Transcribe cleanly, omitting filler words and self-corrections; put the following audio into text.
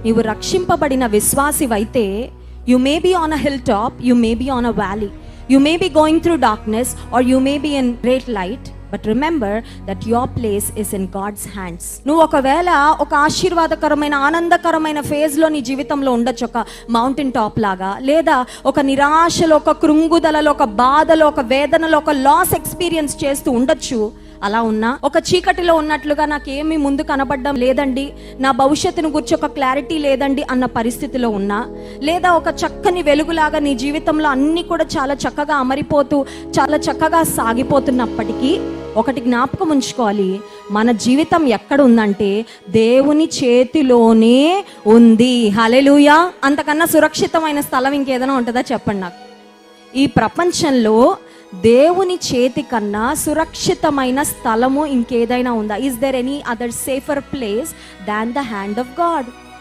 నీవు రక్షింపబడిన విశ్వాసివైతే, you may be on a hill top, you may be on a valley, you may be going through darkness or you may be in great light, but remember that your place is in God's hands. నువ్వు ఒకవేళ ఒక ఆశీర్వాదకరమైన ఆనందకరమైన ఫేజ్లో నీ జీవితంలో ఉండొచ్చు, ఒక మౌంటైన్ టాప్ లాగా, లేదా ఒక నిరాశలో, ఒక కృంగుదలలో, ఒక బాధలో, ఒక వేదనలో, ఒక లాస్ ఎక్స్పీరియన్స్ చేస్తూ ఉండొచ్చు. అలా ఉన్నా, ఒక చీకటిలో ఉన్నట్లుగా నాకేమీ ముందు కనబడడం లేదండి, నా భవిష్యత్తును గురించి ఒక క్లారిటీ లేదండి అన్న పరిస్థితిలో ఉన్నా, లేదా ఒక చక్కని వెలుగులాగా నీ జీవితంలో అన్నీ కూడా చాలా చక్కగా అమరిపోతూ చాలా చక్కగా సాగిపోతున్నప్పటికీ ఒకటి జ్ఞాపకం ఉంచుకోవాలి, మన జీవితం ఎక్కడ ఉందంటే దేవుని చేతిలోనే ఉంది. హల్లెలూయా. అంతకన్నా సురక్షితమైన స్థలం ఇంకేదైనా ఉంటుందా చెప్పండి నాకు. ఈ ప్రపంచంలో దేవుని చేతి కన్నా సురక్షితమైన స్థలము ఇంకేదైనా ఉందా? Is there any other safer place than the hand of God?